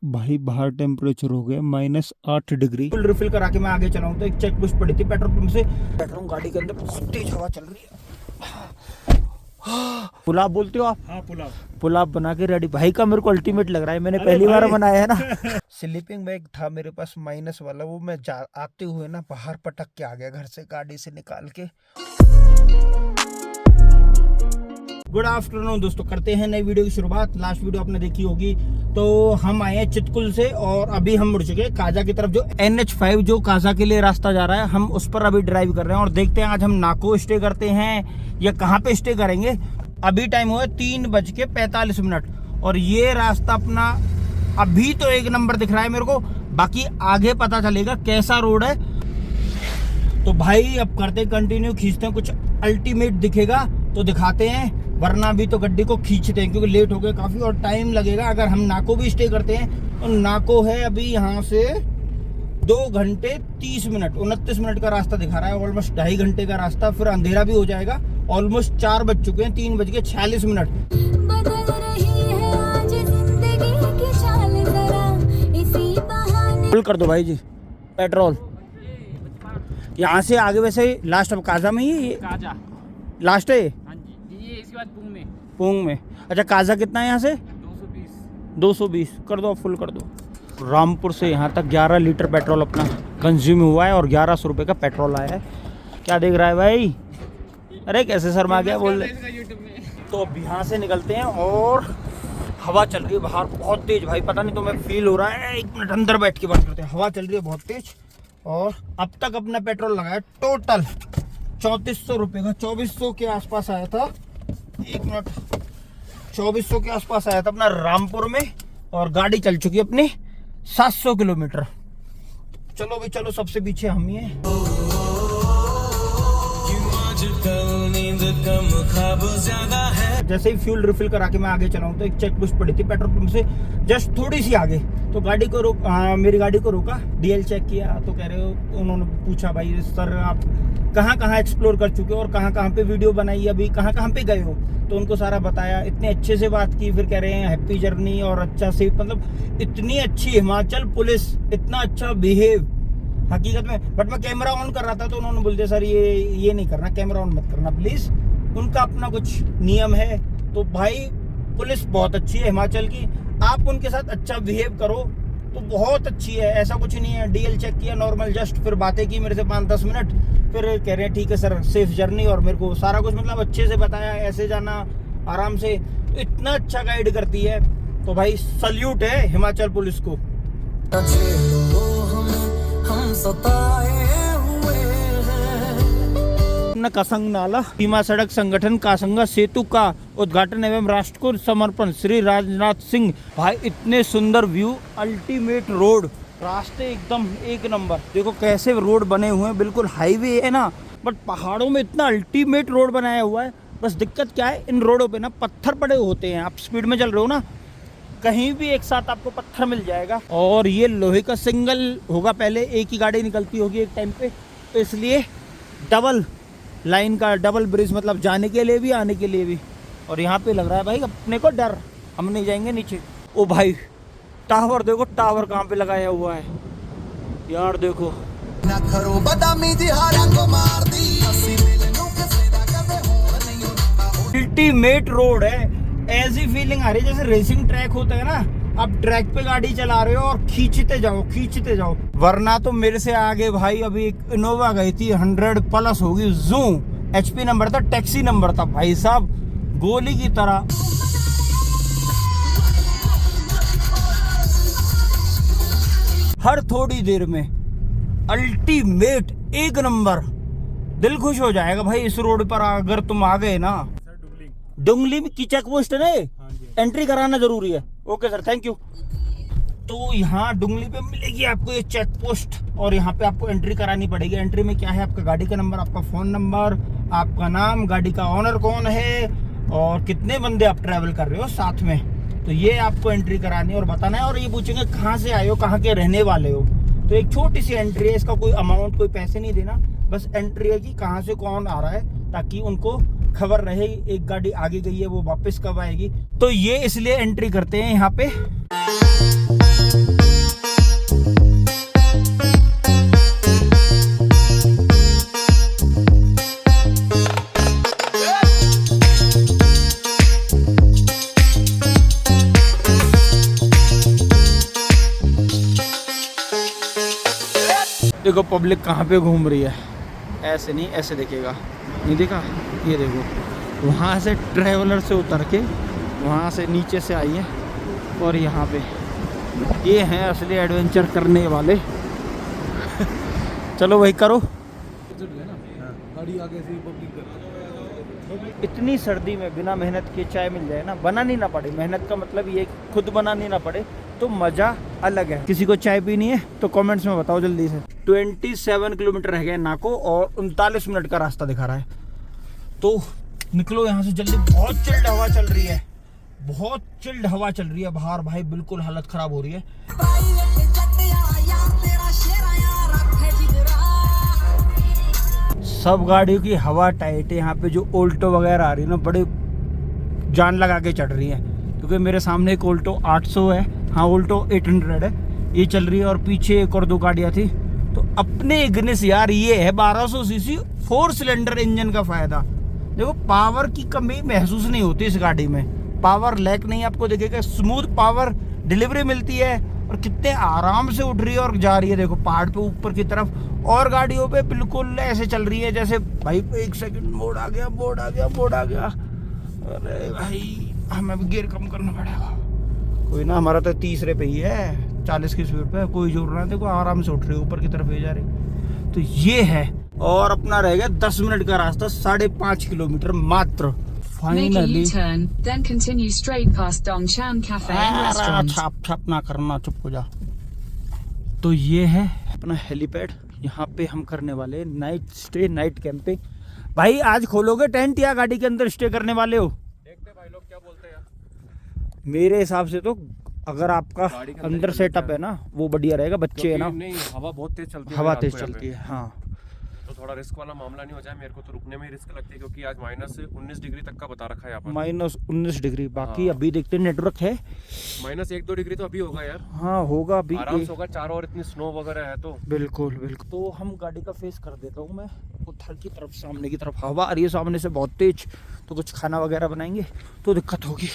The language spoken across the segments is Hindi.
भाई बाहर टेम्परेचर हो गया -8 डिग्री। फुल रिफिल करा के मैं आगे चला हूँ तो एक चेक पोस्ट पड़ी थी पेट्रोल पंप से। बैठ रहा हूँ गाड़ी के अंदर, बहुत तेज हवा चल रही है। पुलाव बोलते हो आप? हाँ पुलाव। पुलाव बना के रेडी। भाई का मेरे को अल्टीमेट लग रहा है, मैंने पहली बार बनाया है ना। स्लीपिंग बैग था मेरे पास माइनस वाला, वो मैं आते हुए ना बाहर पटक के आ गया घर से गाड़ी से निकाल के। गुड आफ्टरनून दोस्तों, करते हैं नई वीडियो की शुरुआत। लास्ट वीडियो आपने देखी होगी। तो हम आए हैं चितकुल से और अभी हम मुड़ चुके हैं काजा की तरफ। जो NH5 जो काजा के लिए रास्ता जा रहा है, हम उस पर अभी ड्राइव कर रहे हैं और देखते हैं आज हम नाको स्टे करते हैं या कहाँ पे स्टे करेंगे। अभी टाइम हुआ 3:45 और ये रास्ता अपना अभी तो एक नंबर दिख रहा है मेरे को, बाकी आगे पता चलेगा कैसा रोड है। तो भाई अब करते कंटिन्यू, खींचते हैं, कुछ अल्टीमेट दिखेगा तो दिखाते हैं, वरना भी तो गड्डी को खींचते हैं क्योंकि लेट हो गए काफ़ी और टाइम लगेगा। अगर हम नाको भी स्टे करते हैं तो नाको है अभी यहाँ से 2 घंटे 30 मिनट 29 मिनट का रास्ता दिखा रहा है, ऑलमोस्ट 2.5 घंटे का रास्ता। फिर अंधेरा भी हो जाएगा, ऑलमोस्ट 4 बज चुके हैं, 3:46। फुल कर दो भाई जी पेट्रोल। यहाँ से आगे वैसे लास्ट अब काजा में ही काजा लास्ट है। हाँ जी, ये इसके बाद पूंग में। अच्छा काजा कितना है यहाँ से? 220 कर दो, फुल कर दो। रामपुर से यहाँ तक 11 लीटर पेट्रोल अपना कंज्यूम हुआ है और 1100 रुपये का पेट्रोल आया है। क्या देख रहा है भाई? अरे कैसे शर्मा गया बोल रहे। तो अब यहाँ से निकलते हैं और हवा चल रही है बाहर बहुत तेज भाई, पता नहीं तो मैं फील हो रहा है। 1 मिनट अंदर बैठ के बात करते हैं। हवा चल रही है बहुत तेज और अब तक अपना पेट्रोल लगाया टोटल 3400 रुपये का। 2400 के आसपास आया था, 1 मिनट, 2400 के आसपास आया था अपना रामपुर में और गाड़ी चल चुकी है अपनी 700 किलोमीटर। चलो भाई चलो, सबसे पीछे हम ही हैं। जैसे ही फ्यूल रिफिल करा के मैं आगे चला हूँ तो एक चेक पोस्ट पड़ी थी पेट्रोल पंप से जस्ट थोड़ी सी आगे। तो गाड़ी को मेरी गाड़ी को रोका, डीएल चेक किया तो कह रहे हो, उन्होंने पूछा भाई सर आप कहाँ कहाँ एक्सप्लोर कर चुके हो और कहाँ कहाँ पे वीडियो बनाई, अभी कहाँ कहाँ पे गए हो। तो उनको सारा बताया, इतने अच्छे से बात की। फिर कह रहे हैं हैप्पी जर्नी और अच्छा से, मतलब इतनी अच्छी हिमाचल पुलिस, इतना अच्छा बिहेव हकीकत में। बट मैं कैमरा ऑन कर रहा था तो उन्होंने बोल दिया सर ये नहीं करना, कैमरा ऑन मत करना प्लीज़, उनका अपना कुछ नियम है। तो भाई पुलिस बहुत अच्छी है हिमाचल की, आप उनके साथ अच्छा बिहेव करो तो बहुत अच्छी है, ऐसा कुछ नहीं है। डीएल चेक किया नॉर्मल, जस्ट फिर बातें की मेरे से 5-10 मिनट, फिर कह रहे हैं ठीक है सर सेफ जर्नी, और मेरे को सारा कुछ मतलब अच्छे से बताया, ऐसे जाना आराम से, इतना अच्छा गाइड करती है। तो भाई सल्यूट है हिमाचल पुलिस को। कासंग नाला सीमा सड़क संगठन कासंगा सेतु का उद्घाटन एवं राष्ट्र को समर्पण श्री राजनाथ सिंह। भाई इतने सुंदर व्यू, अल्टीमेट रोड, रास्ते एकदम एक नंबर। देखो कैसे रोड बने हुए हैं, बिल्कुल हाईवे है ना, बट पहाड़ों में इतना अल्टीमेट रोड बनाया हुआ है। बस दिक्कत क्या है, इन रोडों पे ना पत्थर पड़े होते हैं। आप स्पीड में चल रहे हो ना, कहीं भी एक साथ आपको पत्थर मिल जाएगा। और ये लोहे का सिंगल होगा, पहले एक ही गाड़ी निकलती होगी एक टाइम पे, तो इसलिए डबल लाइन का डबल ब्रिज, मतलब जाने के लिए भी आने के लिए भी। और यहाँ पे लग रहा है भाई अपने को डर, हम नहीं जाएंगे नीचे। ओ भाई टावर देखो, टावर कहाँ पे लगाया हुआ है यार, देखो। अल्टीमेट रोड है, ऐसी फीलिंग आ रही है जैसे रेसिंग ट्रैक होता है ना, आप ट्रैक पे गाड़ी चला रहे हो और खींचते जाओ। वरना तो मेरे से आगे भाई अभी एक इनोवा गई थी 100+ होगी, जू HP नंबर था, टैक्सी नंबर था भाई साहब, गोली की तरह। हर थोड़ी देर में अल्टीमेट एक नंबर, दिल खुश हो जाएगा भाई इस रोड पर अगर तुम आ गए ना। डुंगली की चेक पोस्ट है ना, एंट्री कराना जरूरी है। Okay sir, thank you. तो यहाँ डुंगली पे मिलेगी आपको ये चेक पोस्ट और यहाँ पे आपको एंट्री करानी पड़ेगी। एंट्री में क्या है, आपका गाड़ी का नंबर, आपका फ़ोन नंबर, आपका नाम, गाड़ी का ऑनर कौन है और कितने बंदे आप ट्रैवल कर रहे हो साथ में, तो ये आपको एंट्री करानी है और बताना है। और ये पूछेंगे कहाँ से आए हो, कहाँ के रहने वाले हो। तो एक छोटी सी एंट्री है, इसका कोई अमाउंट, कोई पैसे नहीं देना, बस एंट्री है कि कहाँ से कौन आ रहा है, ताकि उनको खबर रहे एक गाड़ी आगे गई है वो वापस कब आएगी। तो ये इसलिए एंट्री करते हैं यहाँ पे। देखो पब्लिक कहाँ पे घूम रही है, ऐसे नहीं ऐसे देखेगा, नहीं देखा, ये देखो वहाँ से ट्रैवलर से उतर के वहाँ से नीचे से आई है और यहाँ पे ये हैं असली एडवेंचर करने वाले। चलो वही करो। इतनी सर्दी में बिना मेहनत के चाय मिल जाए ना, बनानी ना पड़े, मेहनत का मतलब ये खुद बनानी ना पड़े तो मज़ा अलग है। किसी को चाय पीनी है तो कमेंट्स में बताओ जल्दी से। 27 किलोमीटर रह गए नाको और 39 मिनट का रास्ता दिखा रहा है, तो निकलो यहाँ से जल्दी। बहुत चिल्ड हवा चल रही है, बहुत चिल्ड हवा चल रही है बाहर भाई, बिल्कुल हालत ख़राब हो रही है। सब गाड़ियों की हवा टाइट है यहाँ पे। जो ऑल्टो वगैरह आ रही है ना, बड़े जान लगा के चढ़ रही है, क्योंकि मेरे सामने एक ऑल्टो 800 है, हाँ ऑल्टो 800 है, ये चल रही है और पीछे एक और 2 गाड़ियाँ थी। तो अपने इग्निस यार ये है 1200 सीसी 4 सिलेंडर इंजन का फ़ायदा। देखो पावर की कमी महसूस नहीं होती इस गाड़ी में, पावर लैक नहीं आपको दिखेगा, स्मूथ पावर डिलीवरी मिलती है और कितने आराम से उठ रही है और जा रही है। देखो पहाड़ पे ऊपर की तरफ, और गाड़ियों पे बिल्कुल ऐसे चल रही है जैसे भाई 1 सेकंड मोड़ आ गया, मोड़ आ गया, मोड़ आ गया। अरे भाई हमें भी गियर कम करना पड़ेगा। कोई ना, हमारा तो तीसरे पे ही है, 40 की स्पीड पे, कोई जोर ना। देखो आराम से उठ रही है, ऊपर की तरफ ले जा रही। तो ये है, और अपना रह गया 10 मिनट का रास्ता, 5.5 किलोमीटर मात्र। फाइनली छाप छाप ना करना, चुप हो जा। तो ये है अपना हेलीपैड, यहाँ पे हम करने वाले नाइट स्टे, नाइट कैंपिंग। भाई आज खोलोगे टेंट या गाड़ी के अंदर स्टे करने वाले हो? देखते भाई लोग क्या बोलते हैं। मेरे हिसाब से तो अगर आपका अंदर सेटअप है ना वो बढ़िया रहेगा, बच्चे है ना। नहीं, हवा बहुत तेज चलती है, हवा तेज चलती है, हाँ। तो थोड़ा रिस्क वाला मामला नहीं हो जाए, मेरे को तो रुकने में ही रिस्क लगती है, क्योंकि आज -19 डिग्री तक का बता रखा है यहाँ पर। -19 डिग्री, बाकी अभी देखते नेटवर्क है। -1-2 डिग्री तो अभी होगा यार। हाँ होगा अभी, आराम से होगा, चारों ओर इतनी स्नो वगैरह है तो। बिल्कुल बिल्कुल। तो हम गाड़ी का फेस कर देता हूँ मैं उधर की तरफ, सामने की तरफ हवा आ रही है सामने से बहुत तेज, तो कुछ खाना वगैरह बनाएंगे तो दिक्कत होगी।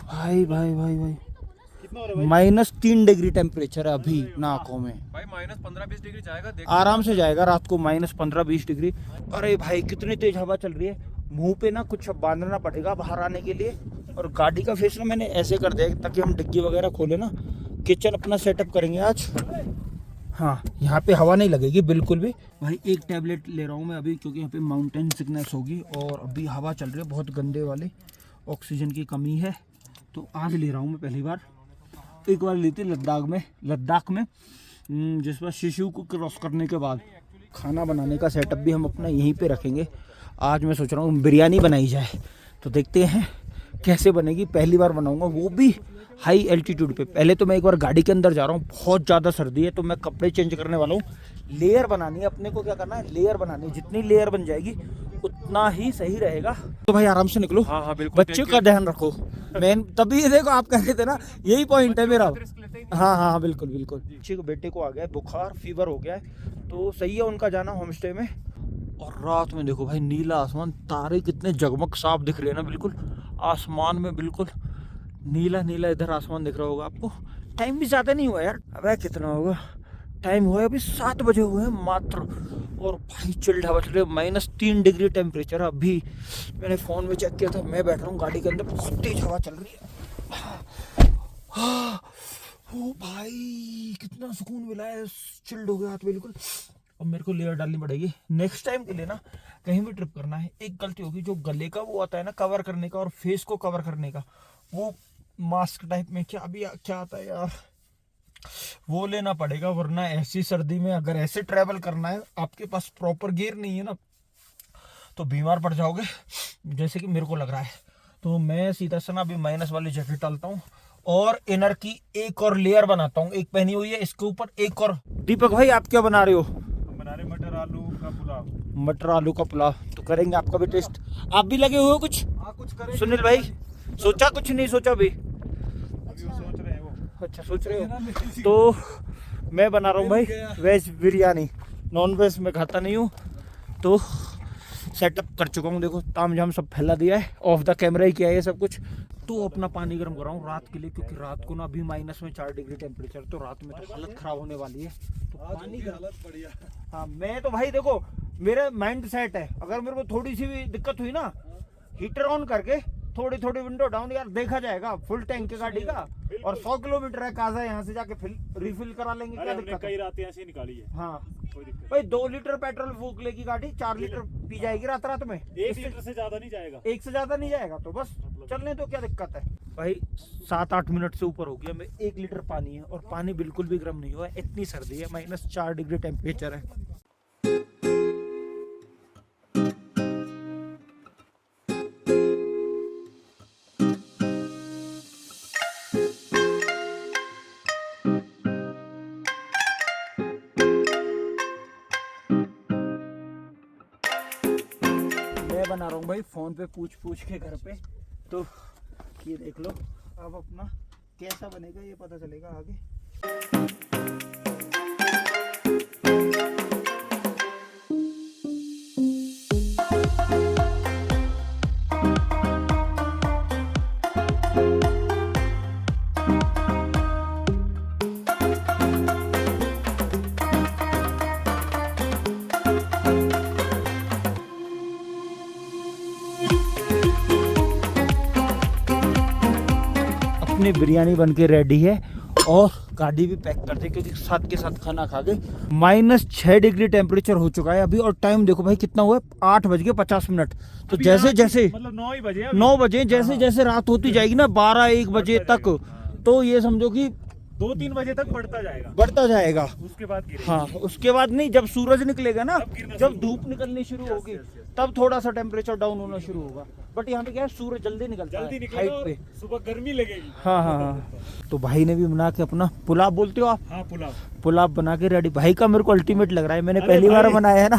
भाई भाई भाई भाई -3 डिग्री टेम्परेचर है अभी नाकों में भाई, -15-20 डिग्री जाएगा, आराम से जाएगा रात को, -15-20 डिग्री। अरे भाई कितनी तेज हवा चल रही है, मुंह पे ना कुछ बांधना पड़ेगा बाहर आने के लिए। और गाड़ी का फेस ना मैंने ऐसे कर दिया ताकि हम डिग्गी वगैरह खोले ना, किचन अपना सेटअप करेंगे आज। हाँ यहाँ पे हवा नहीं लगेगी बिल्कुल भी। भाई एक टैबलेट ले रहा हूँ मैं अभी, क्योंकि यहाँ पे माउंटेन सिकनेस होगी और अभी हवा चल रही है बहुत गंदे वाली, ऑक्सीजन की कमी है। तो आज ले रहा हूँ मैं पहली बार। एक बार ली थी लद्दाख में जिस बार शिशु को क्रॉस करने के बाद। खाना बनाने का सेटअप भी हम अपना यहीं पे रखेंगे। आज मैं सोच रहा हूँ बिरयानी बनाई जाए, तो देखते हैं कैसे बनेगी। पहली बार बनाऊंगा, वो भी हाई एल्टीट्यूड पे। पहले तो मैं एक बार गाड़ी के अंदर जा रहा हूँ, बहुत ज़्यादा सर्दी है, तो मैं कपड़े चेंज करने वाला हूँ। लेयर बनानी है अपने को, क्या करना है, लेयर बनानी है। जितनी लेयर बन जाएगी उतना ही सही रहेगा। तो भाई आराम से निकलो, हाँ बिल्कुल, बच्चे का ध्यान रखो। मैं तभी देखो आप कह रहे थे ना, यही पॉइंट है मेरा। हाँ हाँ बिल्कुल बिल्कुल। बच्चे को, बेटे को आ गया है बुखार, फीवर हो गया है, तो सही है उनका जाना होम स्टे में। और रात में देखो भाई नीला आसमान, तारे कितने जगमग साफ दिख रहे हैं ना, बिल्कुल आसमान में बिल्कुल नीला नीला इधर आसमान दिख रहा होगा आपको। टाइम भी ज़्यादा नहीं हुआ यार, अब कितना होगा टाइम, हुआ है अभी 7 बजे हुए हैं मात्र। और भाई चिल्ड हवा चल रही है, -3 डिग्री टेम्परेचर। अभी मैंने फ़ोन में चेक किया था, मैं बैठ रहा हूँ गाड़ी के अंदर, बहुत तेज हवा चल रही है। ओ भाई कितना सुकून मिला है, चिल्ड हो गया हाथ बिल्कुल। अब मेरे को लेयर डालनी पड़ेगी नेक्स्ट टाइम के लिए ना, कहीं भी ट्रिप करना है। एक गलती होगी, जो गले का वो आता है ना कवर करने का और फेस को कवर करने का, वो मास्क टाइप में क्या आता है यार, वो लेना पड़ेगा। वरना ऐसी सर्दी में अगर ऐसे ट्रैवल करना है, आपके पास प्रॉपर गियर नहीं है ना, तो बीमार पड़ जाओगे, जैसे कि मेरे को लग रहा है। तो मैं सीधा से ना अभी माइनस वाली जैकेट डालता हूँ और इनर की एक और लेयर बनाता हूँ। एक पहनी हुई है, इसके ऊपर एक और। दीपक भाई आप क्या बना रहे हो? बना रहे मटर आलू का पुलाव। मटर आलू का पुलाव, तो करेंगे आपका भी टेस्ट। आप भी लगे हुए हो कुछ? कुछ करें सुनील भाई, सोचा कुछ नहीं सोचा भी? सोच रहे हैं वो। अच्छा सोच रहे हो। तो मैं बना रहा हूँ भाई वेज बिरयानी, नॉन वेज में खाता नहीं हूँ, तो सेटअप कर चुका हूँ। देखो ताम झाम सब फैला दिया है, ऑफ द कैमरा ही किया है ये सब कुछ। तो अपना पानी गर्म कर रहा हूँ रात के लिए, क्योंकि रात को ना अभी -4 डिग्री टेम्परेचर, तो रात में तो हालत खराब होने वाली है। तो पानी की हालत बढ़िया। हाँ मैं तो भाई देखो मेरा माइंड सेट है, अगर मेरे को थोड़ी सी भी दिक्कत हुई ना, हीटर ऑन करके थोड़ी थोड़ी विंडो डाउन, यार देखा जाएगा, फुल टैंक है गाड़ी का और 100 किलोमीटर है काजा, यहाँ से जाके रिफिल करा लेंगे। क्या दिक्कत, कई रात ऐसे निकाली है। हाँ भाई 2 लीटर पेट्रोल फूक लेगी गाड़ी, 4 लीटर पी जाएगी रात रात में। 1 लीटर से ज्यादा नहीं जाएगा, 1 से ज्यादा नहीं जाएगा, तो बस चलने तो क्या दिक्कत है भाई। 7-8 मिनट से ऊपर हो गया, मैं 1 लीटर पानी है और पानी बिल्कुल भी गर्म नहीं हुआ है, इतनी सर्दी है, -4 डिग्री टेम्परेचर है। मैं बना रहा हूँ भाई फोन पे पूछ के घर पे, तो ये देख लो अब अपना कैसा बनेगा ये पता चलेगा आगे। अपनी बिरयानी बन के रेडी है और गाड़ी भी पैक कर दे, क्योंकि साथ के साथ खाना खा गए। -6 डिग्री टेम्परेचर हो चुका है अभी, और टाइम देखो भाई कितना हुआ है, 8:50। तो जैसे जैसे मतलब 9 बजे जैसे जैसे रात होती जाएगी ना 12-1 बजे तक, तो ये समझो कि 2-3 बजे तक बढ़ता जाएगा। उसके बाद हाँ उसके बाद नहीं, जब सूरज निकलेगा ना, जब धूप निकलनी शुरू होगी तब थोड़ा सा टेम्परेचर डाउन होना शुरू होगा। बट यहाँ पे क्या है, सूरज जल्दी निकलता है हाइट पे, सुबह गर्मी लगेगी। हाँ तो भाई ने भी बना के अपना पुलाव बोलते हो आप? हाँ पुलाव बना के रेडी। भाई का मेरे को अल्टीमेट लग रहा है, मैंने पहली बार बनाया है ना।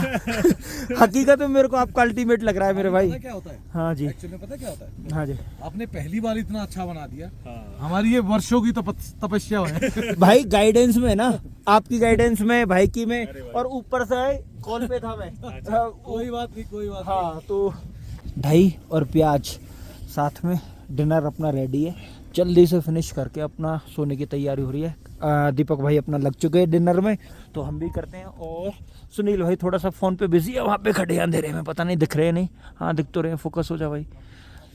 हकीकत में मेरे को आपका अल्टीमेट लग रहा है मेरे भाई। क्या होता है? हाँ जी एक्चुअली पता क्या होता है? हाँ जी आपने पहली बार इतना अच्छा बना दिया, हमारी ये वर्षों की तपस्या है। भाई गाइडेंस में ना, आपकी गाइडेंस में, भाई की में, और ऊपर से कॉल पे था मैं। कोई बात नहीं। हाँ तो दही और प्याज साथ में, डिनर अपना रेडी है, जल्दी से फिनिश करके अपना सोने की तैयारी हो रही है। दीपक भाई अपना लग चुके हैं डिनर में, तो हम भी करते हैं। और सुनील भाई थोड़ा सा फ़ोन पे बिजी है, वहाँ पे खड़े हैं अंधेरे में, पता नहीं दिख रहे हैं नहीं। हाँ दिख तो रहे हैं, फोकस हो जा भाई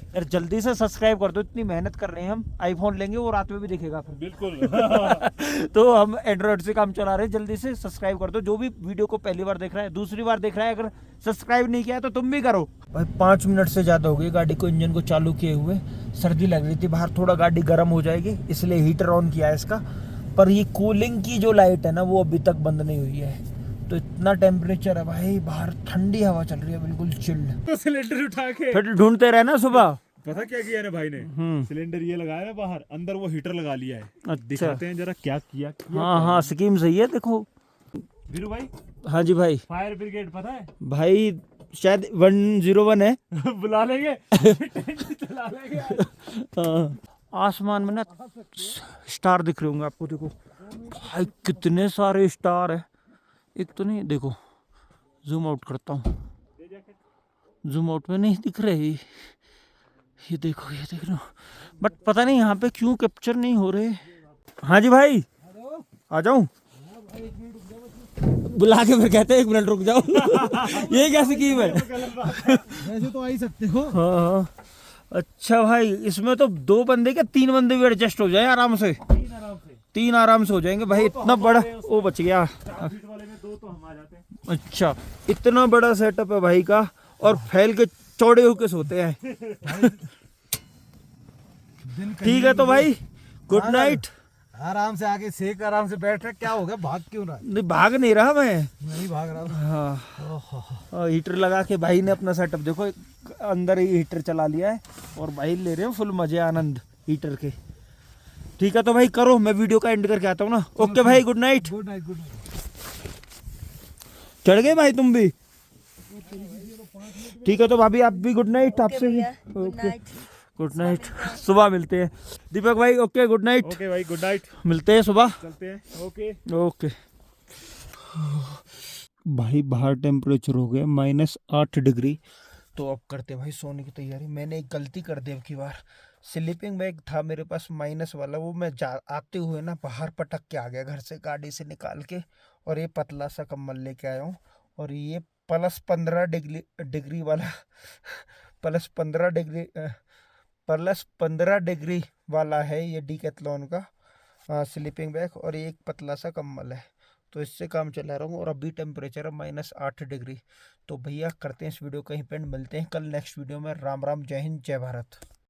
यार, जल्दी से सब्सक्राइब कर दो, इतनी मेहनत कर रहे हैं हम। आईफोन लेंगे वो रात में भी दिखेगा फिर, बिल्कुल। तो हम एंड्रॉइड से काम चला रहे हैं, जल्दी से सब्सक्राइब कर दो। जो भी वीडियो को पहली बार देख रहा है, दूसरी बार देख रहा है, अगर सब्सक्राइब नहीं किया है तो तुम भी करो भाई। 5 मिनट से ज़्यादा हो गई गाड़ी को इंजन को चालू किए हुए, सर्दी लग रही थी बाहर, थोड़ा गाड़ी गर्म हो जाएगी इसलिए हीटर ऑन किया है इसका। पर ये कूलिंग की जो लाइट है ना, वो अभी तक बंद नहीं हुई है, तो इतना टेम्परेचर है भाई बाहर, ठंडी हवा चल रही है बिल्कुल चिल्ड। तो सिलेंडर उठा के फिर ढूंढते रहे ना सुबह। पता क्या किया ना भाई ने, सिलेंडर ये लगाया ना बाहर, अंदर वो हीटर लगा लिया है। अच्छा दिखाते हैं जरा क्या किया। हाँ स्कीम सही है देखो। वीरू भाई, हाँ जी भाई। फायर ब्रिगेड पता है भाई शायद 101 है। बुला लेंगे, चला लेंगे। हाँ, आसमान में ना स्टार दिख रहे होंगे आपको, देखो भाई कितने सारे स्टार है। एक तो नहीं, देखो जूम आउट करता हूँ, जूम आउट में नहीं दिख रहे, ये देखो ये देख लो, बट पता नहीं यहाँ पे क्यों कैप्चर नहीं हो रहे। हाँ जी भाई आ जाऊं, बुला के फिर कहते हैं 1 मिनट रुक जाओ। ये क्या स्कीम है? वैसे तो आ ही सकते हो। हाँ अच्छा भाई, इसमें तो 2 बंदे क्या 3 बंदे भी एडजस्ट हो जाए आराम से, 3 आराम से हो जाएंगे भाई। इतना बड़ा, वो बच गया। अच्छा इतना बड़ा सेटअप है भाई का, और फैल के चौड़े होके सोते हैं। ठीक है तो भाई गुड नाइट। आराम से आके सेक, आराम से बैठ रहे, क्या हो गया, भाग क्यों रहा? नहीं भाग नहीं रहा मैं, नहीं भाग रहा। हाँ हीटर लगा के भाई ने अपना सेटअप देखो, अंदर ही हीटर चला लिया है, और भाई ले रहे हैं फुल मजे आनंद हीटर के। ठीक है तो भाई करो, मैं वीडियो का एंड करके आता हूँ ना। ओके भाई good night. Good night, good night. चढ़ गए भाई तुम भी? ठीक है तो भाभी आप भी गुड नाइट। आपसे भी ओके गुड नाइट, सुबह मिलते हैं। दीपक भाई ओके गुड नाइट। ओके भाई गुड नाइट, मिलते हैं सुबह, चलते हैं। ओके ओके भाई बाहर टेम्परेचर हो गया -8 डिग्री, तो अब करते हैं भाई सोने की तैयारी। मैंने एक गलती कर दी अब की बार, स्लीपिंग बैग था मेरे पास माइनस वाला, वो मैं आते हुए ना बाहर पटक के आ गया घर से गाड़ी से निकाल के, और ये पतला सा कंबल लेके आया हूँ। और ये +15 डिग्री वाला +15 डिग्री वाला है ये डीकैथलॉन का स्लीपिंग बैग, और ये एक पतला सा कंबल है, तो इससे काम चला रहा हूँ। और अभी टेम्परेचर है -8 डिग्री। तो भैया करते हैं इस वीडियो का यहीं पे एंड, मिलते हैं कल नेक्स्ट वीडियो में। राम राम, जय हिंद, जय भारत।